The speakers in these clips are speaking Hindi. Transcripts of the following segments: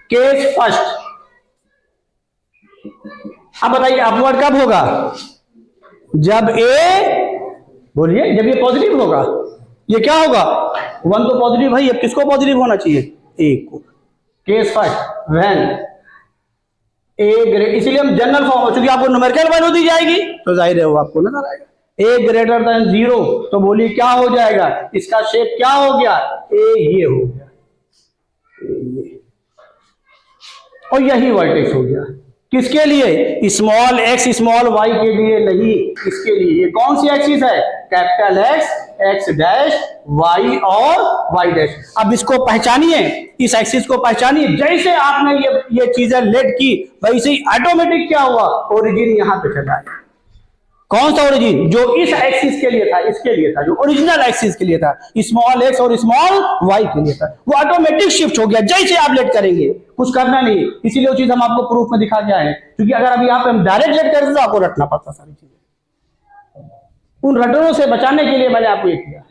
Case first. अब बताइए अपवर्ड कब होगा? जब ए, बोलिए, जब ये पॉजिटिव होगा। ये क्या होगा? 1 तो पॉजिटिव भाई, अब किसको पॉजिटिव होना चाहिए? ए को। Case first when A greater, इसीलिए हम जनरल फॉर्म, चूंकि आपको न्यूमेरिकल वैल्यू दी जाएगी तो जाहिर है वो आपको नजर आएगा। ए ग्रेटर देन 0, तो बोलिए क्या हो जाएगा? इसका शेप क्या हो गया? ए ये हो गया, ये, और यही वर्टेक्स हो गया। किसके लिए? स्मॉल एक्स स्मॉल वाई के लिए नहीं, इसके लिए। ये कौन सी एक्सिस है? Capital X, X dash, Y और वाई डैश। अब इसको पहचानिए, इस एक्सिस को पहचानिए। जैसे आपने ये चीजें लेट की, वैसे ही ऑटोमेटिक क्या हुआ? ओरिजिन यहां पे चला गया। कौन सा ओरिजिन? जो इस एक्सिस के लिए था, इसके लिए था, जो ओरिजिनल एक्सिस के लिए था, स्मॉल एक्स और स्मॉल वाई के लिए था, वो ऑटोमेटिक शिफ्ट हो गया जैसे आप लेट करेंगे। कुछ करना नहीं, इसीलिए वो चीज हम आपको प्रूफ में दिखा के आए हैं। क्योंकि अगर अभी आप डायरेक्ट लेट करते तो आपको रटना पड़ता सारी चीजें। उन रटनों से बचाने के लिए मैंने आपको ये किया।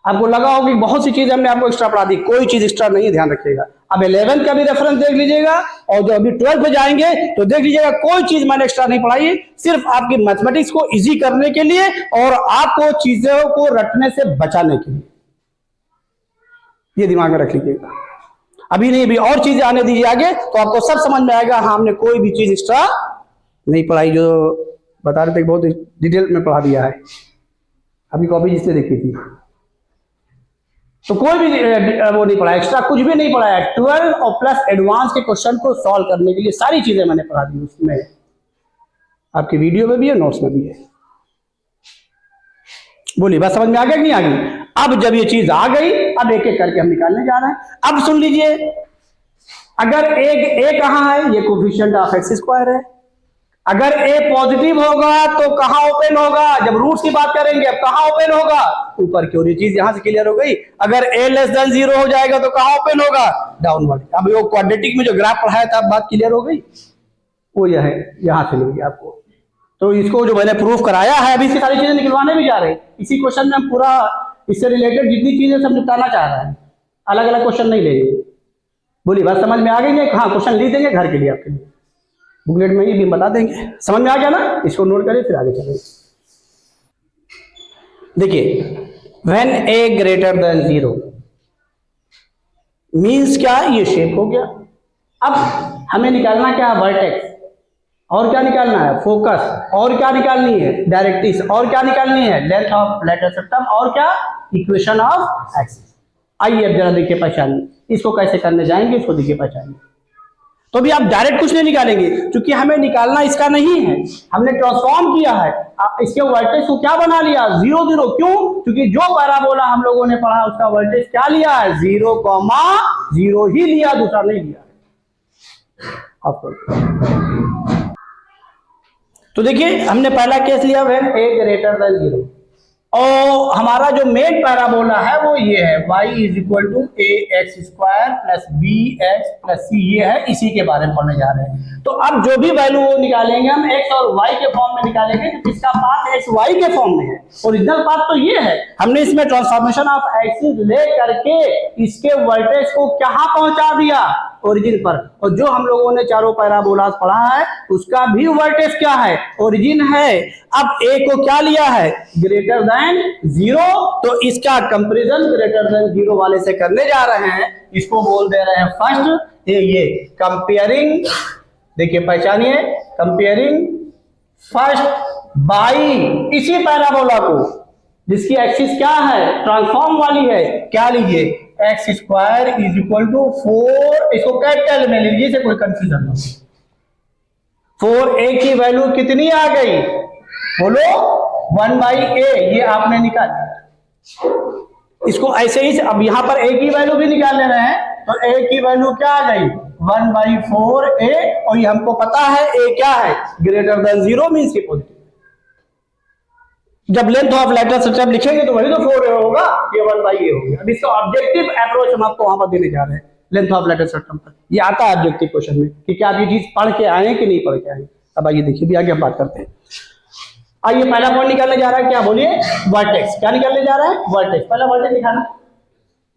आपको लगा होगा कि बहुत सी चीजें हमने आपको एक्स्ट्रा पढ़ा दी, कोई चीज एक्स्ट्रा नहीं, ध्यान रखिएगा। अब 11 का भी रेफरेंस देख लीजिएगा, और जो अभी 12 पे जाएंगे तो देख लीजिएगा, कोई चीज मैंने एक्स्ट्रा नहीं पढ़ाई, सिर्फ आपकी मैथमेटिक्स को इजी करने के लिए और आपको चीजों को रटने से बचाने के लिए। ये दिमाग में रख लीजिएगा। अभी नहीं, भी और चीजें आने दीजिए आगे, तो आपको सब समझ में आएगा। हाँ, हमने कोई भी चीज एक्स्ट्रा नहीं पढ़ाई, जो बता रहे थे बहुत डिटेल में पढ़ा दिया है। अभी कॉपी जिसने देखी थी तो कोई भी वो नहीं पढ़ा, एक्स्ट्रा कुछ भी नहीं पढ़ाया। 12 और प्लस एडवांस के क्वेश्चन को सॉल्व करने के लिए सारी चीजें मैंने पढ़ा दी उसमें। आपकी वीडियो में भी है, नोट्स में भी है। बोलिए, बात समझ में आ गया कि नहीं आ गई? अब जब ये चीज आ गई, अब एक एक करके हम निकालने जा रहे हैं। अब सुन लीजिए, अगर ए कहां है? ये कोफिशिएंट ऑफ एक्स स्क्वायर है। अगर ए पॉजिटिव होगा तो कहां ओपन होगा? जब रूट्स की बात करेंगे, अब कहां ओपन होगा? ऊपर की ओर। ये चीज यहां से क्लियर हो गई। अगर ए लेस देन 0 हो जाएगा तो कहां ओपन होगा? डाउनवर्ड। अब वो क्वाड्रेटिक में जो ग्राफ पढ़ाया था, अब बात क्लियर हो गई। वो यह है, यहां से मिल गया आपको। तो इसको जो मैंने प्रूफ कराया है, अभी इसकी सारी चीजें निकलवाने भी जा रहे हैं। इसी क्वेश्चन में हम पूरा इससे रिलेटेड जितनी चीजें सब निपटाना चाह रहे हैं। अलग अलग क्वेश्चन नहीं लेंगे। बोलिए, बात समझ में आ गई? हाँ, क्वेश्चन लिख देंगे घर के लिए, आपके लिए बुकलेट में ही भी बता देंगे। समझ में आ गया ना? इसको नोट करें, फिर आगे चलेंगे। देखिए, when A greater than 0 means क्या? ये शेप हो गया। अब हमें निकालना क्या है? वर्टेक्स। और क्या निकालना है? फोकस। और क्या निकालनी है? डायरेक्ट्रिक्स। और क्या निकालनी है? Length of letter system. और क्या? Equation of axis. आइए अब जरा देखिए, पहचानिए इसको कैसे करने जाएंगे। इसको देखिए, पहचानिए। तो भी आप डायरेक्ट कुछ नहीं निकालेंगे, क्योंकि हमें निकालना इसका नहीं है, हमने ट्रांसफॉर्म किया है। इसके वर्टेक्स को क्या बना लिया? 0 0। क्यों? क्योंकि जो पैराबोला हम लोगों ने पढ़ा उसका वर्टेक्स क्या लिया है? 0, 0 ही लिया, दूसरा नहीं लिया। तो देखिए, हमने पहला केस लिया व्हेन ए ग्रेटर देन 0, और हमारा जो मेन पैराबोला है वो ये है, y is equal to a x square plus b x plus c. ये है, इसी के बारे में पढ़ने जा रहे हैं। तो अब जो भी वैल्यू वो निकालेंगे हम x और y के फॉर्म में निकालेंगे, तो इसका पाथ x y के फॉर्म में है। ओरिजिनल पाथ तो ये है, हमने इसमें ट्रांसफॉर्मेशन ऑफ एक्सिस ले करके इसके वर्टेक्स को कहां पहुंचा दिया? ओरिजिन पर। और जो हम लोगों ने चारों पैराबोलास पढ़ा है उसका भी वर्टेक्स क्या है? ओरिजिन है। अब ए को क्या लिया है? ग्रेटर देन 0, तो इसका कंपैरिजन ग्रेटर देन 0 वाले से करने जा रहे हैं। इसको बोल दे रहे हैं फर्स्ट। ये कंपेयरिंग, देखिए पहचानिए, कंपेयरिंग फर्स्ट बाई इसी पैराबोला को जिसकी एक्सिस क्या है? ट्रांसफॉर्म वाली है। क्या लीजिए? X square is equal to 4, इसको कैपिटल में लीजिए, से कोई कंफ्यूजन ना हो। 4a की वैल्यू कितनी आ गई? बोलो, 1/a। ये आपने निकाल, इसको ऐसे ही। अब यहां पर a की वैल्यू भी निकाल ले रहे हैं, तो a की वैल्यू क्या आ गई? 1/4a। और ये हमको पता है a क्या है? ग्रेटर देन 0 मींस ये पॉजिटिव। जब लेंथ ऑफ लेटर सिस्टम लिखेंगे तो वही तो 4 होगा, ये 1/a हो गया। अब इसका ऑब्जेक्टिव अप्रोच हम आपको वहां पर देने जा रहे हैं लेंथ ऑफ लेटर सिस्टम पर। ये आता है ऑब्जेक्टिव क्वेश्चन में कि क्या आप ये चीज पढ़ के आए कि नहीं पढ़ के आए। अब आइए देखिए, भी आगे हम बात करते हैं। आइए, पहला पॉइंट निकालने जा रहा है, क्या बोलिए? वर्टेक्स। क्या निकालने जा रहा है? वर्टेक्स। पहला वर्टेक्स दिखाना,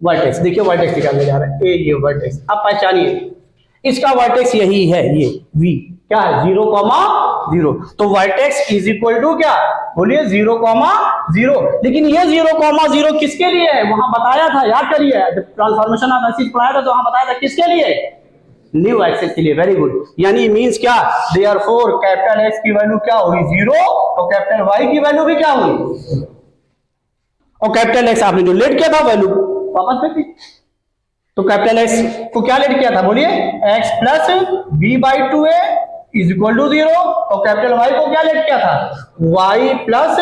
वर्टेक्स। देखिए, वर्टेक्स निकालने जा रहा है, ये वर्टेक्स। अब पहचानिए, इसका वर्टेक्स यही है, ये v क्या है 0,0। तो वर्टेक्स इज इक्वल टू क्या, बोलिए 0,0। लेकिन ये 0,0 किसके लिए है, वहां बताया था, याद करिए, जब ट्रांसफॉर्मेशन ऑफ एक्सिस पढ़ाया था तो वहां बताया था किसके लिए, न्यू एक्सिस के लिए। Very good. यानी मींस क्या, देयरफॉर कैपिटल एक्स की वैल्यू क्या होगी 0 और कैपिटल वाई की वैल्यू भी क्या होगी, और कैपिटल एक्स आपने जो लेट किया था वैल्यू वापस भेज दी। तो कैपिटल एक्स को क्या लेट किया था, बोलिए x plus b by 2a is equal to 0, और कैपिटल वाई को क्या लेट किया था, y plus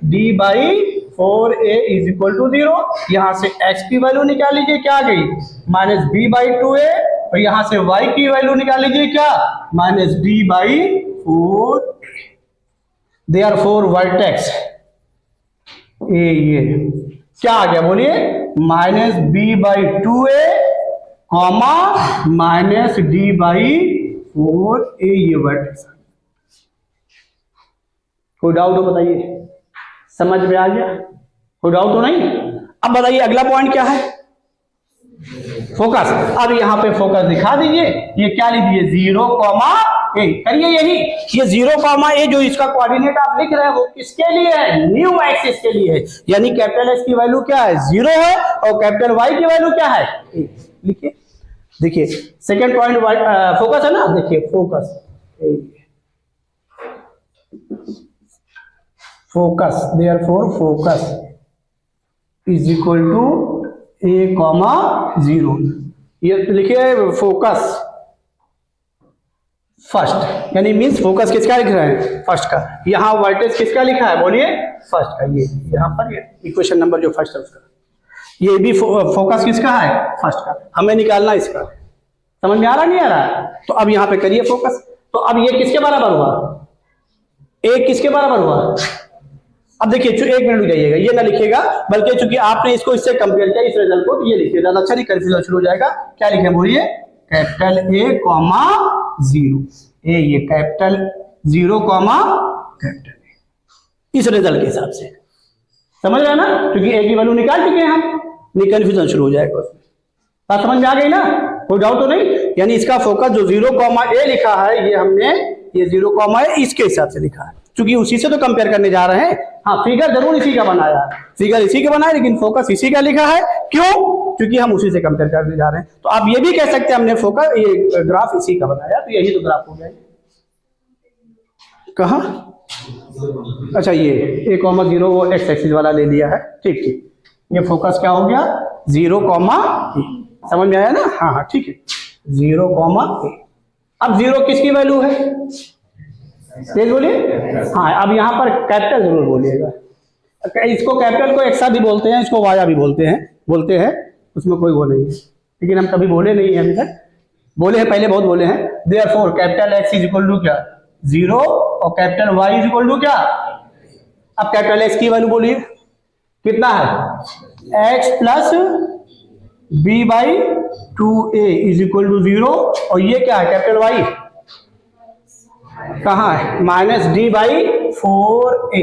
d by 4a is equal to 0। यहां से x की वैल्यू निकाल लीजिए, क्या आ गई माइनस b बाई 2a, और यहां से y की वैल्यू निकाल लीजिए क्या, minus d by 4। Therefore vertex ये क्या आ गया, बोलिए minus B by 2a comma minus D by 4a, ये वर्टेक्स। कोई डाउट हो बताइए, समझ में आ गया, कोई डाउट हो नहीं। अब बताइए अगला पॉइंट क्या है, फोकस। अब यहां पे फोकस दिखा दीजिए, ये क्या लिख दीजिए 0,a करिए, यही ये 0,a जो इसका कोऑर्डिनेट आप लिख रहे हैं वो किसके लिए है, न्यू एक्सिस के लिए है। यानी कैपिटल एक्स की वैल्यू क्या है 0 है, और कैपिटल वाई की वैल्यू क्या है, लिखिए। देखिए सेकंड पॉइंट फोकस है ना, देखिए focus, focus therefore focus is equal to a,0। ये लिखिए फोकस फर्स्ट, यानी मींस फोकस किसका लिख रहे हैं, फर्स्ट का। यहां वर्टेक्स किसका लिखा है, बोलिए फर्स्ट का। ये यहां पर इक्वेशन नंबर जो फर्स्ट है उसका, ये भी फोकस किसका है, फर्स्ट का। हमें निकालना इसका, समझ में आ रहा नहीं आ रहा। तो अब यहां पे करिए फोकस। तो अब ये किसके बराबर हुआ, एक किसके बराबर हुआ। अब देखिए एक मिनट रुक जाइएगा, ये ना लिखिएगा, बल्कि चूंकि आपने इसको इससे कंपेयर किया इस रिजल्ट को, तो ये लिखिए, ज्यादा अच्छा नहीं कंफ्यूजन शुरू हो जाएगा। क्या लिखे, बोलिए कैपिटल A कॉमा 0, ये कैपिटल 0 कॉमा कैपिटल A, इस रिजल्ट के हिसाब से समझ रहे हैं ना, क्योंकि A की वैल्यू निकाल चुके हैं हम, नहीं कंफ्यूजन शुरू हो जाएगा। बात समझ में आ गई ना, कोई डाउट तो नहीं। यानी इसका फोकस जो 0,a लिखा है, ये हमने ये 0,a इसके हिसाब से लिखा है, क्योंकि उसी से तो कंपेयर करने जा रहे हैं। हाँ फिगर जरूर इसी का बनाया है, फिगर इसी का बनाया, लेकिन फोकस इसी का लिखा है। क्यों, क्योंकि हम उसी से कंपेयर करने जा रहे हैं। तो आप ये भी कह सकते हैं हमने फोकस ये ग्राफ इसी का बनाया, तो यही तो ग्राफ हो गया। कहाँ, अच्छा ये a,0 वो x एक्सिस वाला ले लिया है, ठीक ठीक। ये फोकस क्या हो गया 0,a, समझ में आया ना, हाँ हाँ ठीक है 0,a। अब 0 किसकी वैल्यू है, तेज बोलिए। हाँ अब यहाँ पर कैपिटल जरूर बोलिएगा, इसको कैपिटल को एक साथ भी बोलते हैं, इसको वाया भी बोलते हैं, उसमें कोई वो नहीं है, लेकिन हम कभी बोले नहीं है अभी तक। बोले हैं पहले, बहुत बोले हैं। Therefore capital X is equal to क्या 0 और capital Y is equal to क्या। अब कैपिटल एक्स की वैल्यू बोलिए कितना है, X plus B by 2a is equal to 0, और ये क्या है कैपिटल वाई कहाँ है, minus D by 4a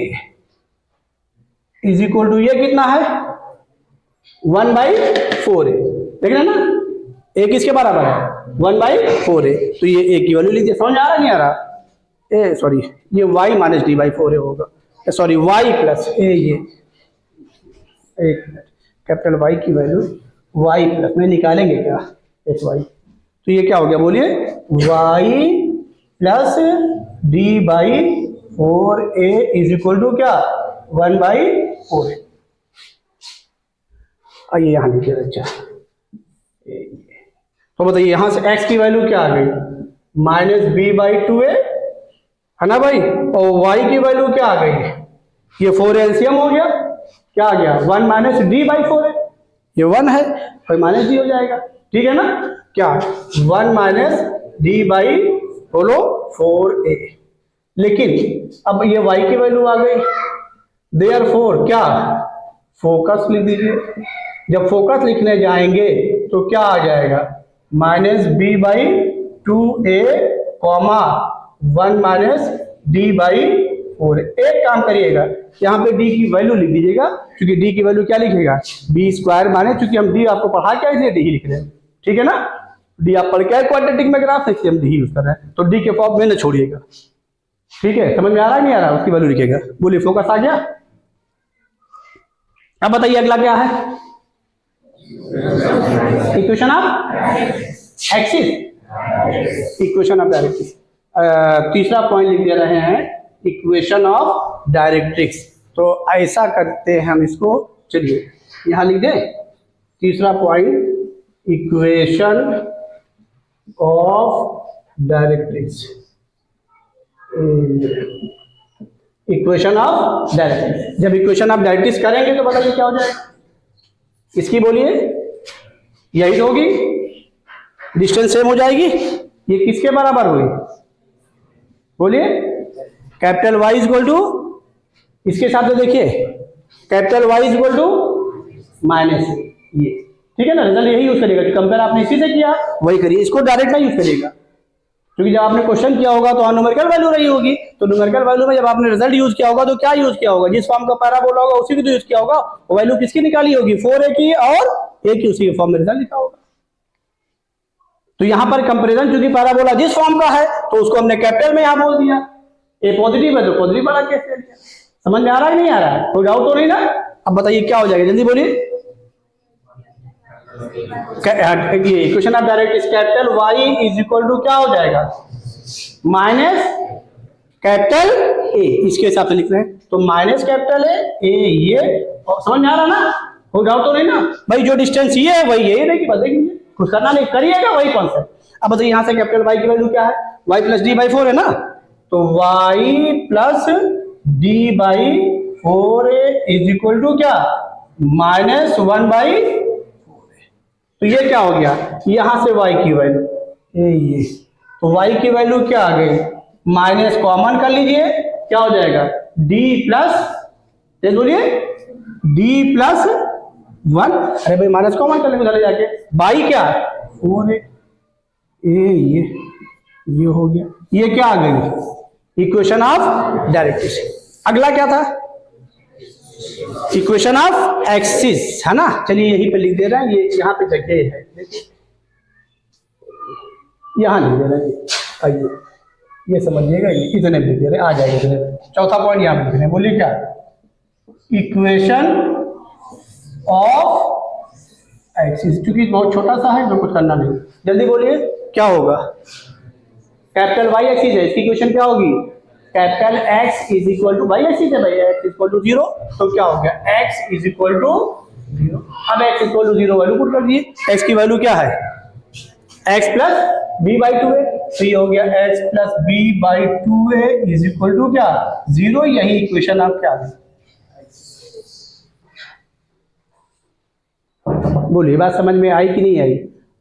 is equal to ये कितना है 1/4a। देख रहे हैं ना, a किसके बराबर है 1/4a। तो ये a की वैल्यू लीजिए, समझ आ रहा नहीं आ रहा, सॉरी ये y minus D by 4a होगा, सॉरी y प्लस a, ये एक मिनट, कैपिटल Y की वैल्यू y प्लस में निकालेंगे क्या x y, तो ये क्या हो गया बोलिए y plus d by 4a is equal to क्या 1/4a। आइए यहाँ लिखिए बच्चा, तो बताइए यहाँ से x की वैल्यू क्या आ गई माइनस b/2a है ना भाई, और y की वैल्यू क्या आ गई, ये 4 एलसीएम हो गया, क्या आ गया 1 माइनस d/4a, ये 1 है तो माइनस d हो जाएगा, ठीक है ना, क्या 1 माइनस d/4a। लेकिन अब ये y की वैल्यू आ गई, देयरफॉर क्या फोकस लिख दीजिए। जब फोकस लिखने जाएंगे तो क्या आ जाएगा minus b/2a comma 1 minus d/4। एक काम करिएगा, यहाँ पे d की वैल्यू लिख दीजिएगा, क्योंकि d की वैल्यू क्या लिखेगा b² माने, क्योंकि हम d आपको पढ़ा क्या इसलिए d ही लिख रहे हैं, ठीक है ना। डी आप पढ़ के आए क्वाड्रेटिक में ग्राफ, इसलिए हम डी यूज कर रहे हैं। तो डी के फॉर्म में न छोड़िएगा, ठीक है? समझ में आ रहा है नहीं आ रहा? उसकी वैल्यू लिखेगा। बोलिए फोकस आ गया? अब बताइए अगला क्या है? Equation of axis, equation of directrix. तीसरा पॉइंट लिख दे रहे हैं इक्वेशन ऑफ डायरेक्ट्रिक्स। तो ऐसा करते हैं हम इसको, चलिए यहां लिख दें तीसरा point, equation of directrix. Equation of directrix, जब इक्वेशन ऑफ डायरेक्ट्रिक्स करेंगे तो बताइए क्या हो जाएगा? इसकी बोलिए, यही तो होगी, डिस्टेंस सेम हो जाएगी। ये किसके बराबर हुई? बोलिए, capital Y is equal to, इसके साथ तो देखिए capital Y is equal to minus ये, ठीक है ना? रिजल्ट यही यूज करेगा, जो कंपेयर आपने इसी से किया वही करिए, इसको डायरेक्ट ना यूज करिएगा, क्योंकि जब आपने क्वेश्चन किया होगा तो न्यूमेरिकल वैल्यू रही होगी, तो न्यूमेरिकल वैल्यू में जब आपने रिजल्ट यूज किया होगा तो क्या यूज किया होगा? जिस फॉर्म का पैराबोला होगा उसी की तो यूज किया होगा। वो वैल्यू किसकी निकाली होगी? 4a की, और a की, उसी के फॉर्म में रिजल्ट लिखा होगा। तो यहां पर कंपेरिजन, क्योंकि पैराबोला जिस फॉर्म का है तो उसको हमने कैपिटल में यहां बोल दिया, ए पॉजिटिव है तो पॉजिटिव वाला केस ले लिया। समझ में आ रहा है नहीं आ रहा है? कोई डाउट तो नहीं ना? अब बताइए क्या हो जाएगा, जल्दी बोलिए। ये equation of directrix capital Y is equal to क्या हो जाएगा? माइनस कैपिटल ए, इसके हिसाब से लिख रहे हैं तो माइनस कैपिटल ए ये, समझ में आ रहा ना? कोई डाउट तो नहीं ना? भाई जो डिस्टेंस ये है वही यही रहेगी, बदलेगी, कुछ करना नहीं, करिएगा वही कॉन्सेप्ट। अब बताइए यहां से कैपिटल वाई की वैल्यू क्या है? वाई प्लस डी बाई 4 है ना, तो y plus d by 4a is equal to क्या? Minus 1 by 4a। तो ये क्या हो गया? यहां से y की वैल्यू ये, तो y की वैल्यू क्या आ गई? माइनस कॉमन कर लीजिए, क्या हो जाएगा? d प्लस, बोलिए d प्लस 1। अरे भाई माइनस कॉमन कर लेंगे जाके, बाई क्या है? 4a, ये हो गया, ये क्या आ गई? Equation of directrix. अगला क्या था? इक्वेशन ऑफ एक्सिस, है ना? चलिए यहीं पे लिख दे रहे हैं, ये यहाँ पे जगह है, यहाँ लिख दे रहे हैं, आइए ये समझिएगा, ये इतने लिख दे रहे हैं, आ जाएगा इतने। चौथा पॉइंट यहाँ पे लिख रहे हैं, बोलिए क्या? इक्वेशन ऑफ एक्सिस, क्योंकि बहुत छोटा सा है, जो कुछ करना नहीं, जल्दी बोलिए क्या होगा? कैपिटल वाई एक्सिस है, इसकी इक्वेशन क्या होगी? Capital X is equal to, Y axis है भाई, एक्स इक्वल टू 0, तो क्या हो गया? X is equal to 0। अब X equal to 0 value put कर दिए, एक्स की वैल्यू क्या है? X plus B by 2a, तो ये हो गया X plus B by 2a is equal to क्या? 0। यही इक्वेशन आप क्या है? बोलिए, बात समझ में आई कि नहीं आई?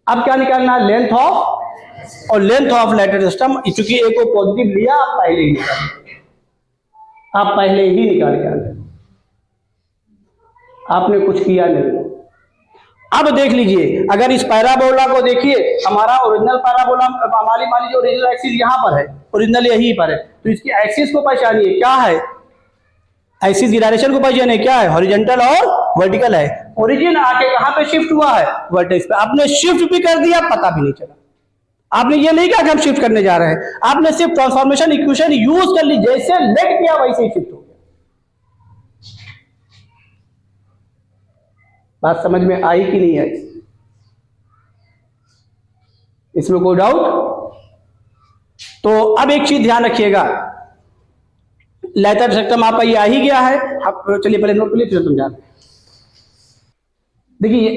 अब क्या निकालना? लेंथ ऑफ, और लेंथ ऑफ लेटर सिस्टम, चूंकि ए को पॉजिटिव लिया, आप पहले ही निकाल के आए, आपने कुछ किया नहीं। अब देख लीजिए, अगर इस पैराबोला को देखिए, हमारा ओरिजिनल पैराबोला, मान लीजिए ओरिजिनल एक्सिस यहां पर है, ओरिजिनल यहीं पर है, तो इसकी एक्सिस को पहचानिए, क्या है? एक्सिस की डायरेक्शन को पहचानिए, क्या है? हॉरिजॉन्टल और वर्टिकल है। ओरिजिन आके कहां पे शिफ्ट हुआ है? वर्टेक्स पे। आपने शिफ्ट भी कर दिया, पता भी नहीं चला। आपने ये नहीं कहा कि हम शिफ्ट करने जा रहे हैं, आपने सिर्फ ट्रांसफॉर्मेशन इक्वेशन यूज कर ली, जैसे लेट किया वैसे ही शिफ्ट हो गया। बात समझ में आई कि नहीं आई? इसमें कोई डाउट? तो अब एक चीज ध्यान रखिएगा, लेटर सिस्टम आपका ये आ ही गया है। चलिए पहले नोट कर लीजिए, फिर समझा। देखिए,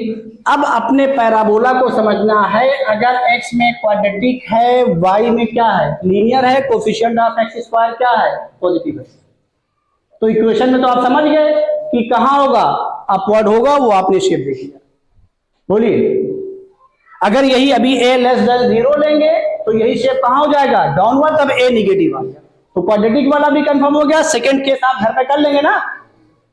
अब अपने पैराबोला को समझना है, अगर x में क्वाड्रेटिक है, y में क्या है? लीनियर है, कोफिशिएंट ऑफ x स्क्वायर क्या है? पॉजिटिव है। तो इक्वेशन में तो आप समझ गए कि कहां होगा? अपवर्ड होगा, वो आपने शेप देख लिया। बोलिए, अगर यही अभी a लेस देन 0 लेंगे तो यही शेप कहां हो जाएगा? डाउनवर्ड, तब a निगेटिव आ गया, तो क्वाड्रेटिक वाला भी कंफर्म हो गया। सेकंड केस आप घर पे कर लेंगे ना,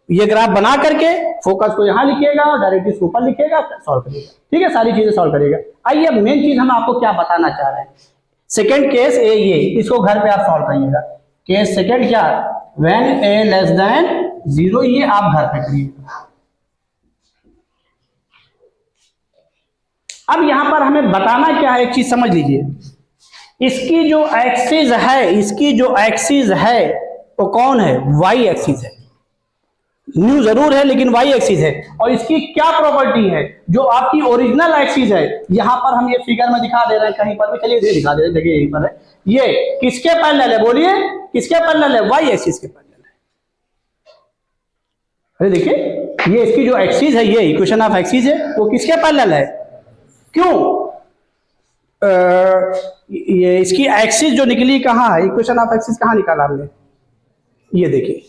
ये ग्राफ बना करके फोकस को यहां लिखिएगा, डायरेक्ट्रिक्स को ऊपर लिखिएगा, सॉल्व करिएगा, ठीक है? सारी चीजें सॉल्व करिएगा। आइए अब मेन चीज हम आपको क्या बताना चाह रहे हैं, सेकंड केस ए, ये इसको घर पे आप सॉल्व करिएगा। केस सेकंड क्या? व्हेन ए लेस देन 0, ये आप घर पे करिएगा। अब यहां पर हमें बताना क्या है, एक चीज समझ लीजिए, इसकी जो एक्सिस है वो कौन है, वाई एक्सिस है। न्यू जरूर है लेकिन वाई एक्सिस है। और इसकी क्या प्रॉपर्टी है, जो आपकी ओरिजिनल एक्सिस है, यहां पर हम ये फिगर में दिखा दे रहे हैं कहीं पर भी, चलिए दिखा दे रहे हैं, जगह यहीं पर है। ये किसके पैरेलल है, बोलिए किसके पैरेलल है, वाई एक्सिस के पैरेलल है। अरे देखिए ये इसकी जो एक्सिस है, ये इक्वेशन ऑफ एक्सिस है, वो किसके पैरेलल है, क्यों ये इसकी एक्सिस जो निकली कहां है, इक्वेशन ऑफ एक्सिस कहां निकाला हमने, ये देखिए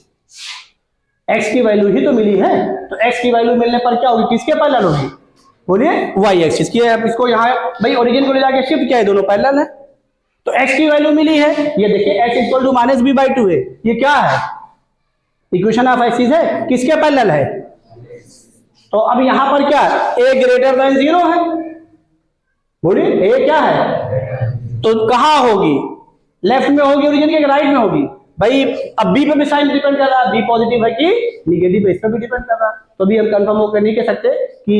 x की वैल्यू ही तो मिली है, तो x की वैल्यू मिलने पर क्या होगी, किसके पैरेलल होगी, बोलिए y एक्सिस की। अब इसको यहाँ भाई ओरिजिन को ले जाके शिफ्ट किया है, दोनों पैरेलल है, तो x की वैल्यू मिली है, ये देखिए x इक्वल टू -b/2 है, ये क्या है, इक्वेशन ऑफ एक्सिस है, किसके पैरेलल है, तो अब यहां पर क्या a ग्रेटर देन 0 है, बोलिए a क्या है, तो कहां होगी, लेफ्ट में होगी ओरिजिन के, राइट में होगी, भाई अब बी पे भी साइन डिपेंड कर रहा है, बी पॉजिटिव है कि निगेटिव है, इस पर भी डिपेंड कर रहा है, तो भी हम कंफर्म होकर नहीं कह सकते कि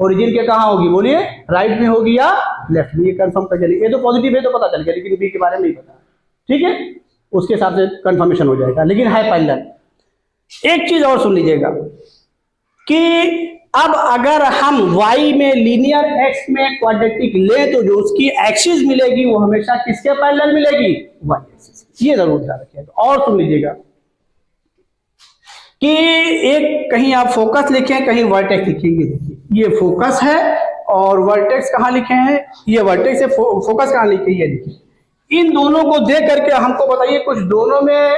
ओरिजिन के कहां होगी, बोलिए राइट में होगी या लेफ्ट में, ये कंफर्म कर चलिए, ये तो पॉजिटिव है तो पता चल गया, लेकिन बी के बारे में नहीं पता, ठीक है, उसके हिसाब से कंफर्मेशन हो जाएगा, लेकिन है पैरेलल। एक चीज और सुन लीजिएगा कि अब अगर हम y में लीनियर x में क्वाड्रेटिक ले तो जो उसकी एक्सिस मिलेगी वो हमेशा किसके पैरेलल मिलेगी, y एक्सिस, ये जरूर ध्यान रखिएगा। और सुन लीजिएगा कि एक कहीं आप फोकस लिखें, कहीं वर्टेक्स लिखेंगे, देखिए ये फोकस है और वर्टेक्स कहां लिखे हैं, ये वर्टेक्स है, फोकस कहां लिखे, ये लिखे, इन दोनों को देख करके हमको बताइए कुछ दोनों में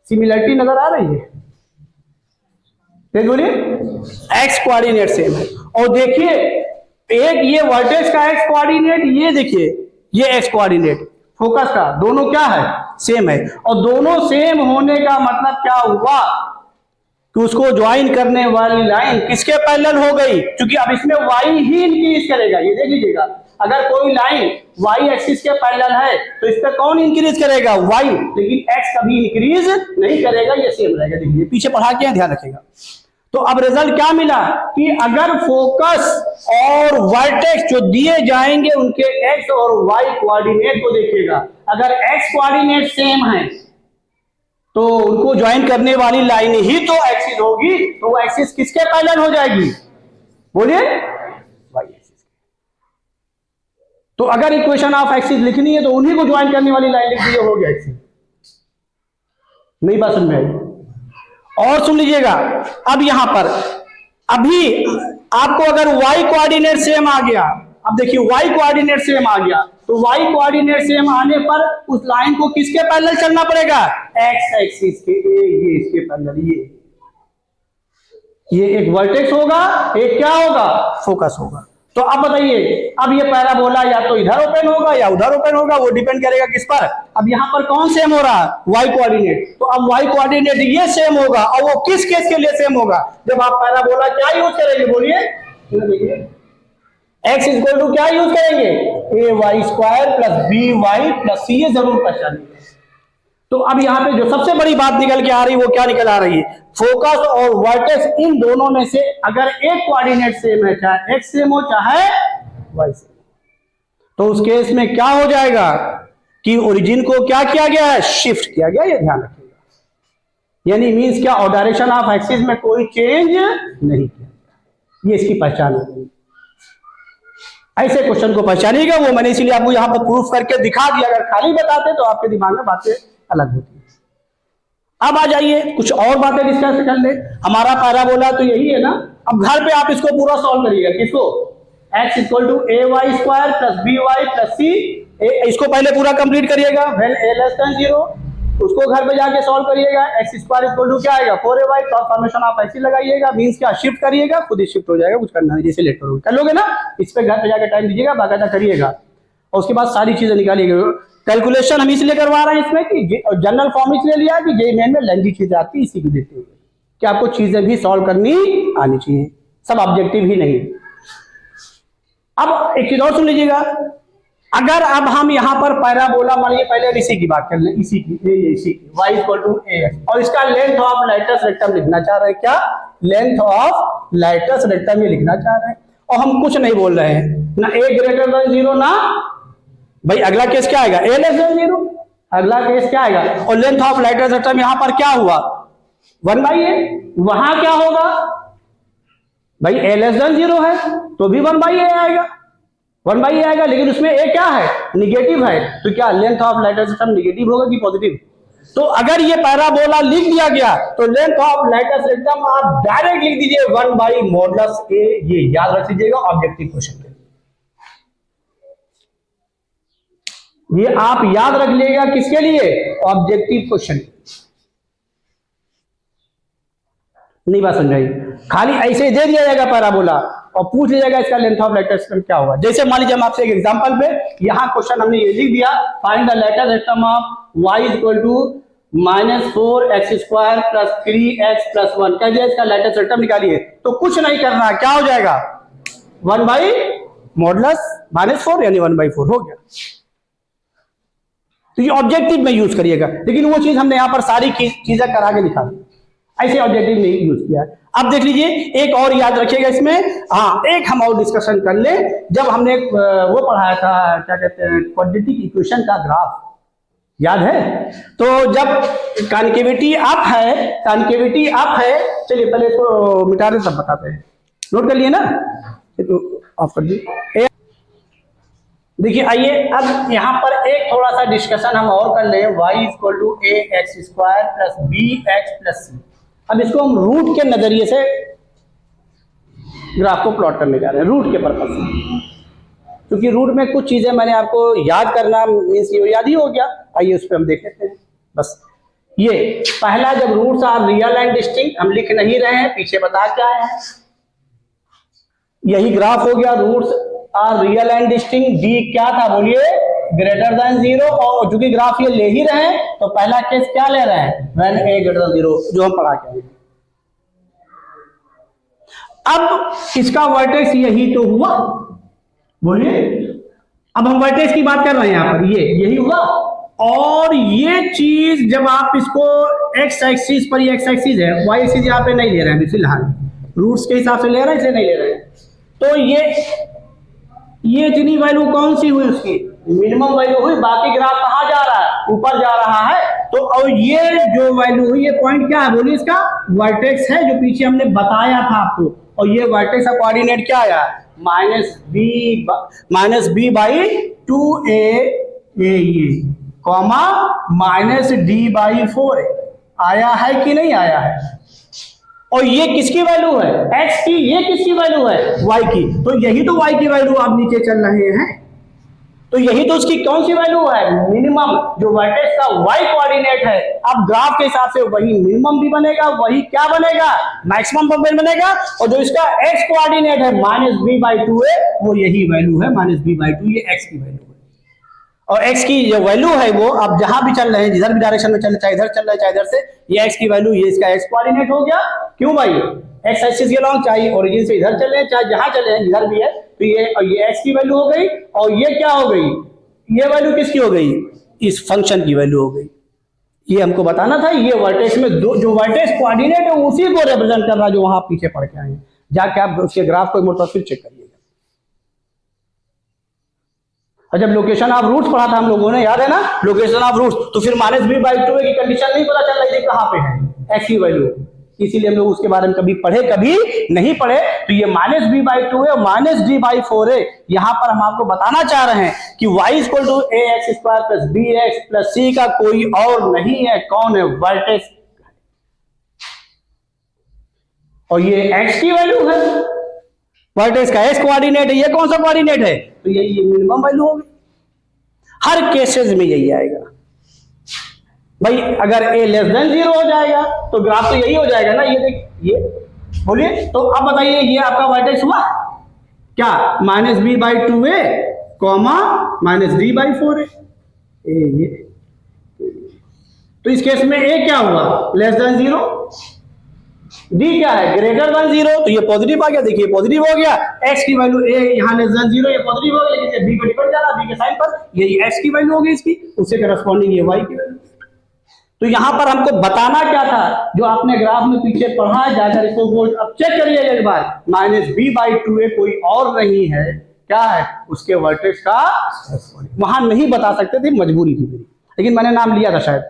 सिमिलरिटी नजर आ रही है, बोलिए x कोऑर्डिनेट सेम है, और देखिए एक ये वर्टेक्स का x कोऑर्डिनेट, ये देखिए ये x कोऑर्डिनेट फोकस का, दोनों क्या है, सेम है, और दोनों सेम होने का मतलब क्या हुआ कि उसको ज्वाइन करने वाली लाइन किसके पैरेलल हो गई, क्योंकि अब इसमें y ही इंक्रीज करेगा, ये देख लीजिएगा, अगर कोई लाइन y एक्सिस के पैरेलल है तो इस पर कौन इंक्रीज करेगा, y, लेकिन x कभी इंक्रीज नहीं करेगा, ये सेम रहेगा, देखिए पीछे पढ़ा के ध्यान रखेगा। तो अब रिजल्ट क्या मिला कि अगर फोकस और वर्टेक्स जो दिए जाएंगे उनके x और y कोऑर्डिनेट को देखिएगा, अगर x कोऑर्डिनेट सेम है तो उनको ज्वाइन करने वाली लाइन ही तो एक्सिस होगी, तो वो एक्सिस किसके पैरेलल हो जाएगी, बोलिए y एक्सिस। तो अगर इक्वेशन ऑफ एक्सिस लिखनी है तो उन्हीं को ज्वाइन करने वाली लाइन लिख दी, हो गया एक्सिस। नहीं बात समझ में आई? और सुन लीजिएगा, अब यहां पर अभी आपको अगर y कोऑर्डिनेट सेम आ गया, अब देखिए y कोऑर्डिनेट सेम आ गया, तो y कोऑर्डिनेट सेम आने पर उस लाइन को किसके पैरेलल चलना पड़ेगा, x एक्सिस के, ये इसके पैरेलल, ये एक वर्टेक्स होगा, एक क्या होगा, फोकस होगा। तो अब बताइए, अब ये पैराबोला या तो इधर ओपन होगा या उधर ओपन होगा, वो डिपेंड करेगा किस पर, अब यहां पर कौन सेम हो रहा है, y कोऑर्डिनेट, तो अब y कोऑर्डिनेट ये सेम होगा, और वो किस केस के लिए सेम होगा, जब आप पैराबोला क्या यूज करेंगे, बोलिए x इक्वल टू क्या यूज करेंगे, ay² + by + c, ये जरूर पहचानिए। तो अब यहां पे जो सबसे बड़ी बात निकल के आ रही है वो क्या निकल आ रही है, फोकस और वर्टेक्स इन दोनों में से अगर एक कोऑर्डिनेट सेम है, चाहे x सेम हो चाहे y सेम, तो उस केस में क्या हो जाएगा कि ओरिजिन को क्या किया गया है, शिफ्ट किया गया, ये ध्यान रखिएगा, यानी मींस क्या, और डायरेक्शन ऑफ एक्सिस में कोई चेंज नहीं किया, ये इसकी पहचान होगी। ऐसे क्वेश्चन को पहचानिएगा, वो मैंने इसीलिए आपको यहां पर प्रूफ करके दिखा दिया, अगर खाली बताते तो आपके दिमाग में बातें अलग होती है। अब आ जाइए कुछ और बातें डिस्कस कर ले, हमारा पैराबोला तो यही है ना, अब घर पे आप इसको पूरा सॉल्व करिएगा, किसको, x equal to ay² + by + c, इसको पहले पूरा कंप्लीट करिएगा, व्हेन a लेस देन 0, उसको घर पे जाके सॉल्व करिएगा, x² इक्वल टू क्या आएगा, 4ay, ट्रांसफॉर्मेशन आप ऐसे लगाइएगा, मींस क्या, शिफ्ट करिएगा, खुद ही शिफ्ट हो जाएगा, कुछ करना नहीं, जैसे लेट करोगे कर लोगे ना, इस पे घर पे जाके टाइम दीजिएगा, बाकायदा करिएगा, और उसके बाद सारी चीजें निकालिएगा। कैलकुलेशन हम इसलिए करवा रहे हैं इसमें कि जनरल फॉर्म इसलिए लिया कि जेईई मेन में लेंथी चीजें आती है, इसी को देखते हुए कि आपको चीजें भी सॉल्व करनी आनी चाहिए, सब ऑब्जेक्टिव ही नहीं। अब एक चीज और सुन लीजिएगा, अगर अब हम यहां पर पैराबोला मानिए, पहले इसी की बात कर लें, इसी की y इक्वल टू ax, और इसका लेंथ ऑफ लाइटस रेक्टम लिखना चाह रहे हैं, क्या, लेंथ ऑफ लाइटस रेक्टम ये लिखना चाह रहे हैं, और हम कुछ नहीं बोल रहे हैं, ना ए ग्रेटर देन जीरो ना भाई अगला केस क्या आएगा, ए लेस देन जीरो, अगला केस क्या आएगा। और लेंथ ऑफ लाइटर सिस्टम यहां पर क्या हुआ 1/a, वहां क्या होगा भाई ए लेस देन जीरो है तो भी 1/a आएगा, 1/a आएगा, लेकिन उसमें ए क्या है निगेटिव है, तो क्या length of lighter system negative होगा कि पॉजिटिव। तो अगर ये पैराबोला लिख दिया गया तो लेंथ ऑफ लाइटर सिस्टम आप डायरेक्ट लिख दीजिए 1/मॉडुलस ए, ये याद रख लीजिएगा ऑब्जेक्टिव क्वेश्चन के, ये आप याद रख लीजिएगा किसके लिए, ऑब्जेक्टिव क्वेश्चन। नहीं बात समझाई, खाली ऐसे दे दिया जाएगा पैराबोला और पूछ लिया जाएगा इसका लेंथ ऑफ लाइटर सिस्टम क्या होगा। जैसे मान लीजिए हम आपसे एक एग्जांपल पे यहां क्वेश्चन हमने ये लिख दिया, find the lighter system of y equal to -4x² plus 3x plus 1, कह दिया इसका लाइटर सिस्टम निकालिए, तो कुछ नहीं करना, क्या हो जाएगा 1/मॉडुलस -4 यानी 1/4 हो गया। तो ये ऑब्जेक्टिव में यूज करिएगा, लेकिन वो चीज हमने यहां पर सारी चीजें करा के लिखा, ऐसे ऑब्जेक्टिव नहीं यूज किया। अब देख लीजिए एक और याद रखिएगा इसमें, हाँ एक हम और डिस्कशन कर ले, जब हमने वो पढ़ाया था क्या कहते हैं क्वाड्रेटिक इक्वेशन का ग्राफ, याद है। तो जब कॉन्केविटी अप है, चलिए पहले इसको मिटा दे तब बताते हैं, नोट कर लिए ना, तो ऑफ कर दिए। देखिए आइए अब यहाँ पर एक थोड़ा सा डिस्कशन हम और कर ले, y equal to ax² plus bx plus c। अब इसको हम रूट के नजरिए से ग्राफ को प्लॉट करने जा रहे हैं, रूट के पर्पज से, क्योंकि रूट में कुछ चीजें मैंने आपको याद करना मीन्स ये याद ही हो गया। आइए उस पर हम देख लेते हैं। बस ये पहला, जब roots are real and distinct, हम लिख नहीं रहे हैं, पीछे बता क्या है, यही ग्राफ हो गया, roots are real and distinct, D क्या था बोलिए ग्रेटर देन जीरो, और चूंकि ग्राफ ये ले ही रहे हैं तो पहला केस क्या ले रहे हैं when A greater than zero, जो हम पढ़ा के आए। अब इसका वर्टेक्स यही तो हुआ, बोलिए अब हम वर्टेक्स की बात कर रहे हैं यहां पर, ये यही हुआ। और ये चीज जब आप इसको एक्स एक्सिस पर, ये एक्स एक्सिस है, वाई एक्सिस यहाँ पे नहीं ले रहे हैं फिलहाल, रूट्स के हिसाब से ले रहे हैं, इसलिए नहीं ले रहे हैं। तो ये इतनी वैल्यू कौन सी हुई, उसकी मिनिमम वैल्यू हुई, बाकी ग्राफ कहाँ जा रहा है ऊपर जा रहा है। तो और ये जो वैल्यू हुई, ये पॉइंट क्या है बोलिए, इसका वर्टेक्स है, जो पीछे हमने बताया था आपको। और ये वर्टेक्स का कोऑर्डिनेट क्या आया -b/2a, ये कॉमा -d/4 आया है कि नहीं आया है। और ये किसकी वैल्यू है x की, ये किसकी वैल्यू है y की, तो यही तो y की वैल्यू आप नीचे चल रहे हैं, तो यही तो उसकी कौन सी वैल्यू है मिनिमम, जो वर्टेक्स का y कोऑर्डिनेट है। अब ग्राफ के हिसाब से वही मिनिमम भी बनेगा, वही क्या बनेगा मैक्सिमम बनेगा, और जो इसका x कोऑर्डिनेट है -b/2a, वो यही वैल्यू है -b/2, ये x की वैल्यू है। और x की जो वैल्यू है वो आप जहां भी चल रहे हैं, जिधर भी डायरेक्शन में चल रहे, चाहे इधर चल रहे हैं चाहे इधर से, ये x की वैल्यू, ये इसका x कोऑर्डिनेट हो गया। क्यों भाई, x एक्सिस के लॉन्ग, चाहे ओरिजिन से इधर चल रहे हैं चाहे जहां चल रहे हैं, जिधर भी है, तो ये x की वैल्यू हो गई। और ये क्या हो गई, ये वैल्यू किसकी हो गई, इस फंक्शन की वैल्यू हो गई। ये हमको बताना था, ये वर्टेक्स में जो वर्टेक्स कोऑर्डिनेट है उसी को रिप्रेजेंट कर रहा है, जो वहां पीछे पढ़ के आए हैं। जाके आप उसके ग्राफ को एक बार फिर चेक करिएगा। और जब लोकेशन ऑफ रूट्स पढ़ा था हम लोगों ने, याद है ना, लोकेशन ऑफ रूट्स, तो फिर -b/2 की कंडीशन नहीं पता चल रही थी कहां पे है x की वैल्यू, इसीलिए हम लोग उसके बारे में कभी पढ़े कभी नहीं पढ़े। तो ये -b/2 है, -d/4 है। यहां पर हम आपको बताना चाह रहे हैं कि y equal to ax² plus bx plus c का कोई और नहीं है, कौन है वर्टेक्स, और ये x की वैल्यू है, वर्टेक्स का x कोऑर्डिनेट है, ये कौन सा कोऑर्डिनेट है, तो ये मिनिमम वैल्यू होगी। हर केसेस में यही आएगा भाई। अगर a लेस देन 0 हो जाएगा तो ग्राफ तो यही हो जाएगा ना, ये देख, ये बोलिए। तो अब बताइए ये आपका वर्टेक्स हुआ क्या, -b/2a, -d/4 है, ये। तो इस केस में a क्या हुआ, लेस देन 0, d क्या है ग्रेटर देन 0, तो ये पॉजिटिव आ गया, देखिए पॉजिटिव हो गया। x की वैल्यू a यहाँ लेस देन 0, ये पॉजिटिव हो गया, लेकिन ये b पर डिपेंड जा रहा है, b के साइन पर, यही x की वैल्यू होगी इसकी, उससे करस्पॉन्डिंग ये y की वैल्यू। तो यहां पर हमको बताना क्या था, जो आपने ग्राफ में पीछे पढ़ा है, जाकर इसको वो अब चेक करिए एक बार, -b/2a कोई और नहीं है, क्या है, उसके वर्टेक्स का, वहां नहीं बता सकते थे, मजबूरी थी मेरी, लेकिन मैंने नाम लिया था शायद,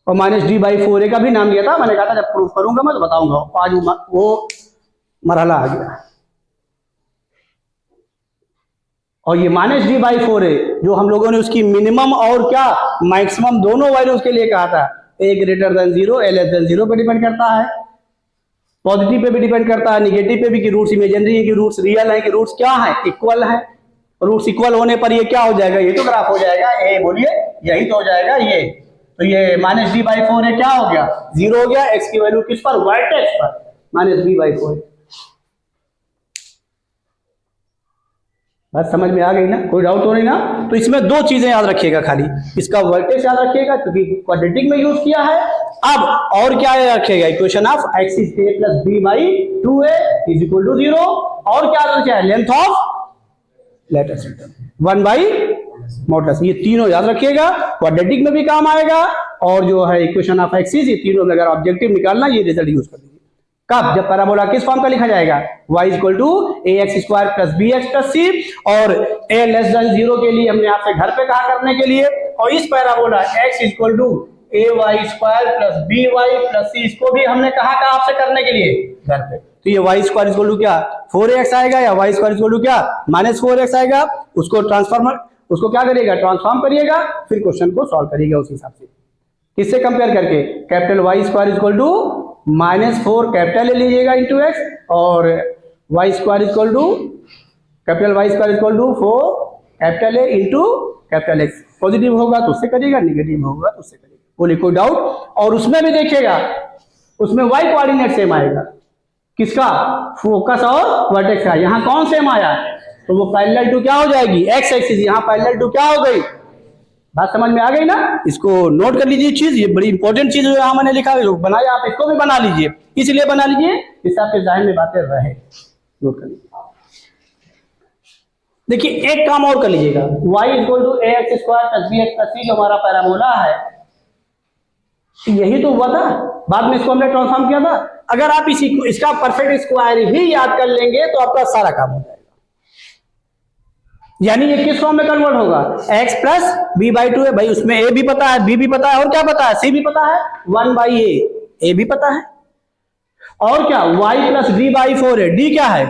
और -d/4a का भी नाम लिया था, मैंने कहा था जब प्रूफ करूंगा मैं तो बताऊंगा, आज वो मरहला आ गया। और ये -d/4a जो हम लोगों ने उसकी मिनिमम और क्या मैक्सिमम दोनों वैल्यूज के लिए कहा था, a greater than 0 a less than 0 पे डिपेंड करता है, पॉजिटिव पे भी डिपेंड करता है, निगेटिव पे भी, कि रूट्स इमेजिनरी है कि रूट्स रियल है कि रूट्स क्या है, इक्वल है। रूट्स इक्वल होने पर ये क्या हो जाएगा, ये तो ग्राफ हो जाएगा, ए बोलिए यही तो हो जाएगा ये, तो ये -d/4a क्या हो गया, 0 हो गया, x की वैल्यू किस पर, वर्टेक्स पर, -b/4a। बात समझ में आ गई ना, कोई डाउट तो नहीं ना। तो इसमें दो चीजें याद रखिएगा खाली, इसका वर्टेक्स याद रखिएगा क्योंकि क्वाड्रेटिक में यूज किया है। अब और क्या याद रखिएगा, equation of x is a plus b/2a is equal to 0, और क्या याद रखिएगा, length of latest system 1/mod, ये तीनों याद रखिएगा, क्वाड्रेटिक में भी काम आएगा, और जो है इक्वेशन ऑफ x is, ये तीनों में अगर ऑब्जेक्टिव निकालना ये रिजल्ट यूज कर लीजिए। कब, जब पैराबोला किस फॉर्म का लिखा जाएगा, y equal to ax² + bx + c, और a लेस देन 0 के लिए हमने आपसे घर पे कहा करने के लिए, और इस parabola x equal to ay² + by + c, इसको भी हमने कहा आपसे करने के लिए घर पे। तो ये y² इक्वल टू क्या 4x आएगा, या y² इक्वल टू क्या -4x आएगा, उसको ट्रांसफॉर्मर, उसको क्या करिएगा, ट्रांसफॉर्म करिएगा, फिर क्वेश्चन को सॉल्व करिएगा उस हिसाब से, किससे कंपेयर करके, capital Y² equal to -4 capital ले लीजिएगा इंटू x, और y² equal to capital Y² equal to 4 capital A into capital x। Positive होगा तो उससे करिएगा, निगेटिव होगा तो उससे करिएगा, बोलिए कोई डाउट। और उसमें भी देखिएगा, उसमें y कोऑर्डिनेट सेम आएगा, किसका, फोकस और वर्टेक्स का, यहाँ कौन सेम आया, तो वो पैरेलल टू क्या हो जाएगी, x एक्सिस, यहाँ पैरेलल टू क्या हो गई। बात समझ में आ गई ना, इसको नोट कर लीजिए चीज, ये बड़ी इंपॉर्टेंट चीज है, यहाँ मैंने लिखा है, बनाया, आप इसको भी बना लीजिए, इसलिए बना लीजिए इससे आपके ज़हन में बातें रहे, नोट कर लीजिए। देखिए एक काम और कर लीजिएगा, y equal to ax² + bx + c जो हमारा पैराबोला है, यही तो हुआ था, बाद में इसको हमने ट्रांसफॉर्म किया था। अगर आप इसका परफेक्ट स्क्वायर ही याद कर लेंगे तो आपका सारा काम हो जाएगा। यानी ये किस फॉर्म में कन्वर्ट होगा, x + b/2 है, भाई उसमें a भी पता है, b भी पता है, और क्या पता है, c भी पता है, 1/a, a भी पता है, और क्या y + d/4 है, d क्या है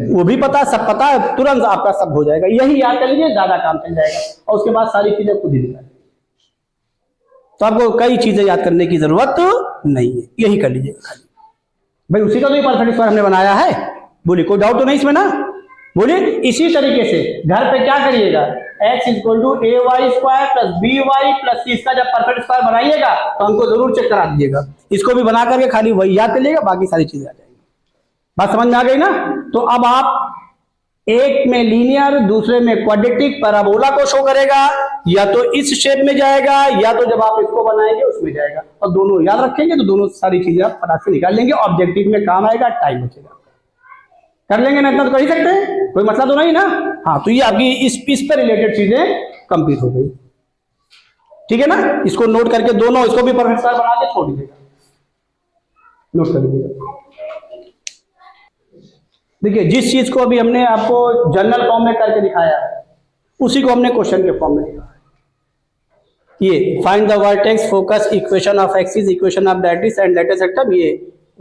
वो भी पता है, सब पता है, तुरंत आपका सब हो जाएगा, यही याद कर लीजिए, ज्यादा काम चल जाएगा, और उसके बाद सारी चीजें खुद ही निकालेंगे, तो आपको कई चीजें याद करने की जरूरत नहीं है, यही कर लीजिएगा खाली, भाई उसी का तो ये परफेक्ट स्क्वायर हमने बनाया है, बोलिए कोई डाउट तो नहीं इसमें ना, बोलिए। इसी तरीके से घर पे क्या करिएगा, x equal to ay² + by + c, इसका जब परफेक्ट स्क्वायर बनाइएगा तो हमको जरूर चेक करा दीजिएगा, इसको भी बना करके खाली वही याद कर लीजिएगा, बाकी सारी चीजें आ जाएंगी। बात समझ में आ गई ना। तो अब आप एक में लीनियर, दूसरे में क्वाड्रेटिक पैराबोला को शो करेगा, या तो इस शेप में जाएगा, या तो जब आप इसको बनाएंगे उसमें जाएगा, और दोनों याद रखेंगे तो दोनों सारी चीजें आप फटाक से निकाल लेंगे, ऑब्जेक्टिव में काम आएगा, टाइम बचेगा, कर लेंगे ना, इतना तो कर ही सकते हैं, कोई मसला तो नहीं ना। हाँ, तो ये आपकी इस पे रिलेटेड चीजें कंप्लीट हो गई, ठीक है ना। इसको नोट करके दोनों, इसको भी परफेक्ट स्क्वायर बना के छोड़ दीजिएगा, नोट कर लीजिएगा। देखिए जिस चीज को अभी हमने आपको जनरल फॉर्म में करके दिखाया है, उसी को हमने क्वेश्चन के फॉर्म में लिखा है। ये find the vertex, focus, equation of axis, equation of directrix and latest system, ये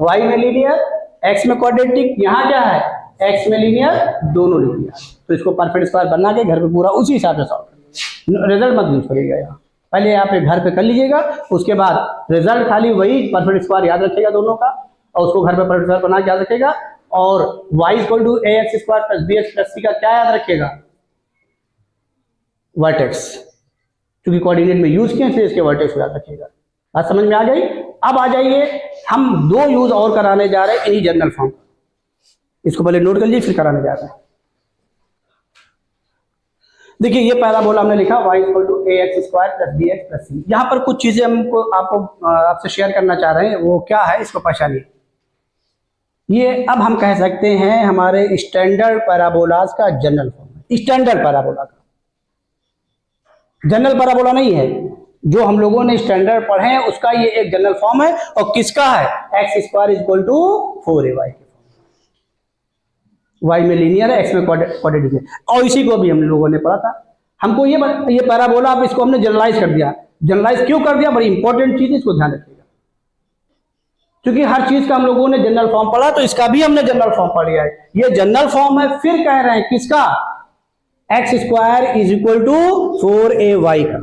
y में लीनियर, x में क्वाड्रेटिक, यहाँ क्या है x में लीनियर, दोनों लीनियर। तो इसको परफेक्ट स्क्वायर बना के घर पे पूरा उसी हिसाब से सॉल्व करिएगा, रिजल्ट मत यूज करिएगा, यहाँ पहले आप घर पे कर लीजिएगा, उसके बाद रिजल्ट खाली वही परफेक्ट स्क्वायर याद रखिएगा दोनों का, और उसको घर पे परफेक्ट स्क्वायर बना के याद रखिएगा। और y equal to ax² + bx + c का क्या याद रखिएगा, वर्टेक्स, क्योंकि कोऑर्डिनेट में यूज किए इसलिए इसके वर्टेक्स को याद रखिएगा। बात समझ में आ गई। अब आ जाइए, हम दो यूज और कराने जा रहे हैं यही जनरल फॉर्म, इसको पहले नोट कर लीजिए फिर कराने जा रहे हैं। देखिए ये पैराबोला हमने लिखा y equal to ax² + bx + c। यहाँ पर कुछ चीजें हमको आपसे शेयर करना चाह रहे हैं, वो क्या है इसको पहचानिए। ये अब हम कह सकते हैं हमारे स्टैंडर्ड पैराबोलास का जनरल फॉर्म है, स्टैंडर्ड पैराबोला का, जनरल पैराबोला नहीं है, जो हम लोगों ने स्टैंडर्ड पढ़े हैं उसका ये एक जनरल फॉर्म है। और किसका है? X square equal to 4ay। Y में लीनियर है, एक्स में क्वाड्रेटिक है। और इसी को भी हम लोगों ने पढ़ा था। हमको ये पैराबोला, अब इसको हमने जनरलाइज कर दिया। जनरलाइज क्यों कर दिया? बड़ी इंपॉर्टेंट चीज, इसको ध्यान रखिएगा, क्योंकि हर चीज का हम लोगों ने जनरल फॉर्म पढ़ा, तो इसका भी हमने जनरल फॉर्म पढ़ लिया है। ये जनरल फॉर्म है। फिर कह रहे हैं किसका? X square is equal to 4ay का।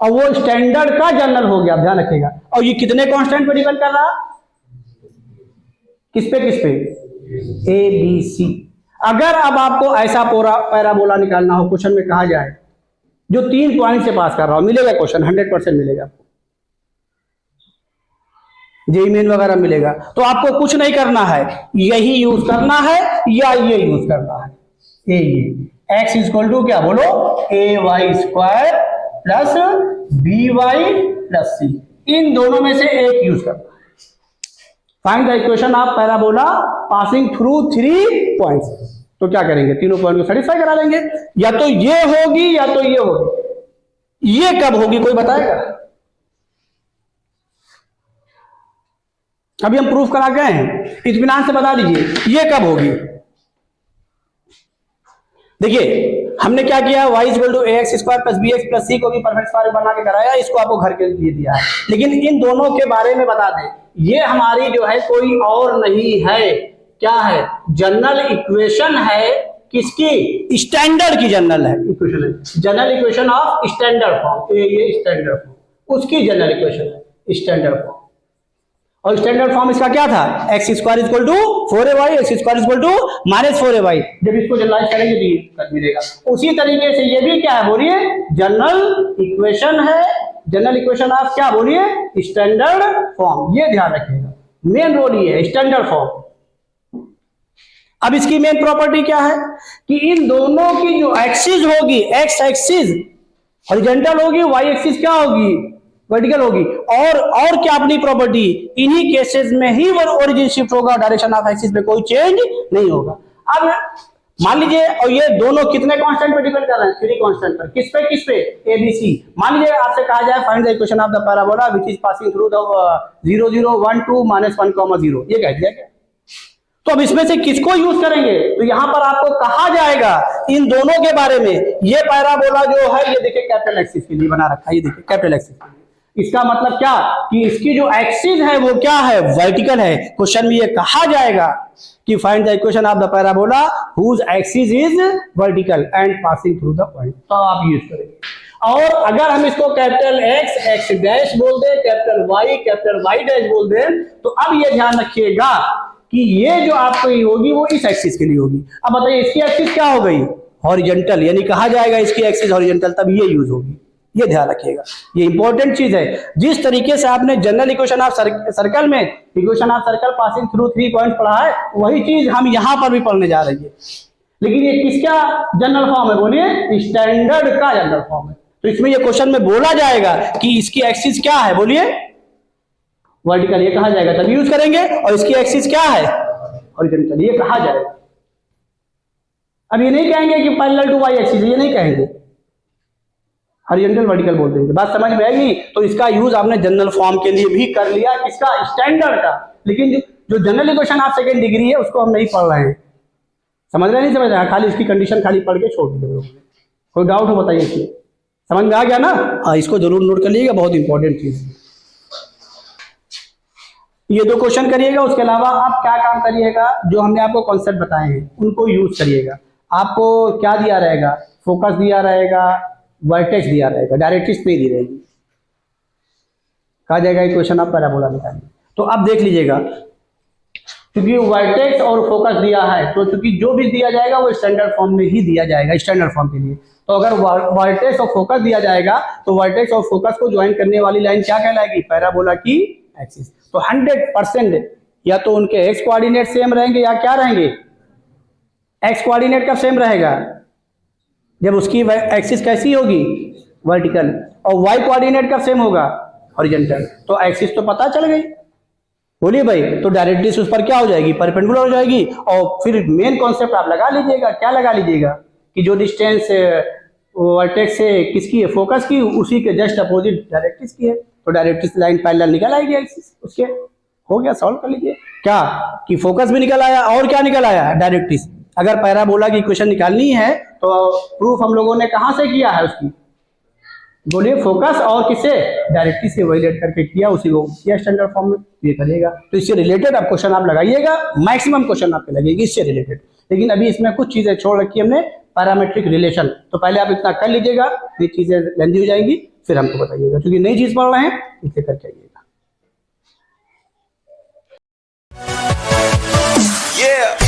और वो स्टैंडर्ड का जनरल हो गया, ध्यान रखिएगा। और ये कितने कांस्टेंट पे डिपेंड कर रहा? किस पे? A B C. अगर अब आपको ऐसा पैराबोला निकालना हो, क्वेश्चन में कहा जाए जो 3 पॉइंट से पास कर रहा हो, मिलेगा क्वेश्चन 100% मिलेगा आपको, जेईई मेन वगैरह मिलेगा। तो आपको कुछ नहीं करना है, यही यूज करना है या ये यूज करना है। ये एक्स इक्वल टू क्या बोलो? A y square plus b y plus c, इन दोनों में से एक यूज करना है। Find the equation of parabola passing through 3 points. तो क्या करेंगे? तीनों पॉइंट को सेटिस्फाई करा लेंगे। या तो ये होगी या तो ये होगी। ये कब होगी कोई बताएगा? अभी हम प्रूफ करा गए हैं, इत्मीनान से बता दीजिए ये कब होगी। देखिए हमने क्या किया, y equal to ax square plus bx plus c को भी परफेक्ट स्क्वायर बना के कराया, इसको आपको घर के लिए दिया है। लेकिन इन दोनों के बारे में बता दें, ये हमारी जो है कोई और नहीं है, क्या है? जनरल इक्वेशन है। किसकी? स्टैंडर्ड की जनरल है इक्वेशन है, general equation of standard form. ये स्टैंडर्ड फॉर्म, उसकी जनरल इक्वेशन है स्टैंडर्ड फॉर्म। और स्टैंडर्ड फॉर्म इसका क्या था? X square equal to 4ay, X square equal to -4ay। जब इसको जनरलाइज करेंगे तो ये कर मिलेगा। उसी तरीके से ये भी क्या है बोलिए? जनरल इक्वेशन है। जनरल इक्वेशन ऑफ क्या बोलिए? Standard form. ये ध्यान रखिएगा, मेन रोल ये है स्टैंडर्ड फॉर्म। अब इसकी मेन प्रॉपर्टी क्या है कि इन दोनों की जो एक्सिस होगी, एक्स एक्सिस हॉरिजॉन्टल होगी, वाई एक्सिस क्या होगी? वर्टिकल होगी। और क्या अपनी प्रॉपर्टी? इन्हीं केसेस में ही वो ओरिजिन शिफ्ट होगा, डायरेक्शन ऑफ एक्सिस में कोई चेंज नहीं होगा। अब मान लीजिए, और ये दोनों कितने कांस्टेंट पे डिपेंड कर रहे हैं? 3 कांस्टेंट पर। किस पे? A B C. मान लीजिए आपसे कहा जाए find the equation of the parabola which is passing through the 0 0 1 2 -1, 0। ये कह दिया क्या? तो अब इसमें से किसको यूज करेंगे? तो यहां पर आपको कहा जाएगा इन दोनों के बारे में। ये पैराबोला जो है, ये देखिए कैपिटल एक्सिस के लिए बना रखा है। ये देखिए कैपिटल एक्सिस के लिए। इसका मतलब क्या कि इसकी जो एक्सिस है वो क्या है? वर्टिकल है। क्वेश्चन में ये कहा जाएगा कि find the equation of the parabola whose axis is vertical and passing through the point. तो आप यूज करेंगे। और अगर हम इसको कैपिटल एक्स एक्स डैश बोल दें, कैपिटल वाई डैश बोल दें, तो अब ये ध्यान रखिएगा कि ये जो आपको होगी वो इस एक्सिस के लिए होगी। अब बताइए इसकी एक्सिस क्या हो गई? हॉरिजॉन्टल, यानी कहा जाएगा इसकी एक्सिस हॉरिजॉन्टल, तब ये यूज होगी। ये ध्यान रखिएगा, ये इंपॉर्टेंट चीज है। जिस तरीके से आपने जनरल इक्वेशन ऑफ सर्कल में equation of circle passing through 3 point पढ़ा है, वही चीज हम यहां पर भी पढ़ने जा रही है। लेकिन ये किसका जनरल फॉर्म है बोलिए? स्टैंडर्ड का जनरल फॉर्म है। तो इसमें ये क्वेश्चन में बोला जाएगा कि इसकी एक्सिस क्या है बोलिए? वर्टिकल। ये कहा जाएगा, तब यूज करेंगे। और इसकी एक्सिस क्या है? हॉरिजॉन्टल। ये कहा जाएगा। अब ये नहीं कहेंगे कि पैरेलल टू वाई एक्सिस, ये नहीं कहेंगे, हॉरिजॉन्टल वर्टिकल बोल देंगे। बात समझ में आएगी? तो इसका यूज आपने जनरल फॉर्म के लिए भी कर लिया, किसका? स्टैंडर्ड का। लेकिन जो general equation of second degree है उसको हम नहीं पढ़ रहे हैं। समझ रहे? नहीं समझ रहे? खाली इसकी कंडीशन खाली पढ़ के छोड़ दीजिए। कोई डाउट हो बताइए इसमें? समझ में आ गया ना? हाँ, इसको जरूर नोट कर लीजिएगा, बहुत इंपॉर्टेंट चीज है। ये 2 क्वेश्चन करिएगा। उसके अलावा आप क्या काम करिएगा? जो हमने आपको कॉन्सेप्ट बताए हैं उनको यूज करिएगा। आपको क्या दिया रहेगा? फोकस दिया रहेगा, वर्टेक्स दिया रहेगा, डायरेक्ट्रिक्स पे दी रहेगी। कहा जाएगा इक्वेशन ऑफ पैराबोला निकालिए। तो अब देख लीजिएगा, क्योंकि वर्टेक्स और फोकस दिया है, तो क्योंकि जो भी दिया जाएगा वो स्टैंडर्ड फॉर्म में ही दिया जाएगा, स्टैंडर्ड फॉर्म के लिए। तो अगर वर्टेक्स और फोकस दिया जाएगा तो वर्टेक्स और फोकस को ज्वाइन करने वाली लाइन क्या कहलाएगी? पैराबोला की एक्सिस। तो 100% या तो उनके एक्स कोऑर्डिनेट सेम रहेंगे या क्या रहेंगे? एक्स कोऑर्डिनेट का सेम रहेगा जब उसकी एक्सिस कैसी होगी? वर्टिकल। और वाई कोऑर्डिनेट का सेम होगा? हॉरिजॉन्टल। तो एक्सिस तो पता चल गई, बोलिए भाई। तो डायरेक्टली उस पर क्या हो जाएगी? परपेंडिकुलर हो जाएगी। और फिर मेन कॉन्सेप्ट आप लगा लीजिएगा। क्या लगा लीजिएगा? कि जो डिस्टेंस वर्टेक्स से किसकी है, फोकस की, उसी के जस्ट अपोजिट डायरेक्ट्रिक्स की है, तो डायरेक्ट्रिक्स लाइन पैरेलल निकल आएगी उसके, हो गया, सॉल्व कर लीजिए। क्या कि फोकस भी निकल आया और क्या निकल आया, डायरेक्ट्रिक्स। अगर पैराबोला की इक्वेशन निकालनी है तो प्रूफ हम लोगों ने कहां से किया है उसकी, बोलिए, फोकस और किससे, डायरेक्ट्रिक्स से वाइलेट करके किया, उसी को किया स्टैंडर्ड फॉर्म में, ये करिएगा। तो इससे रिलेटेड आप क्वेश्चन आप लगाइएगा, मैक्सिमम क्वेश्चन आपके लगेगी इससे रिलेटेड। लेकिन अभी इसमें कुछ चीजें छोड़ रखी हमने, पैरामेट्रिक रिलेशन, तो पहले आप इतना कर लीजिएगा, ये चीजें लेंदी हो जाएंगी, फिर हमको बताइएगा, क्योंकि नई चीज पढ़ रहे हैं इसे करके आइएगा। Yeah.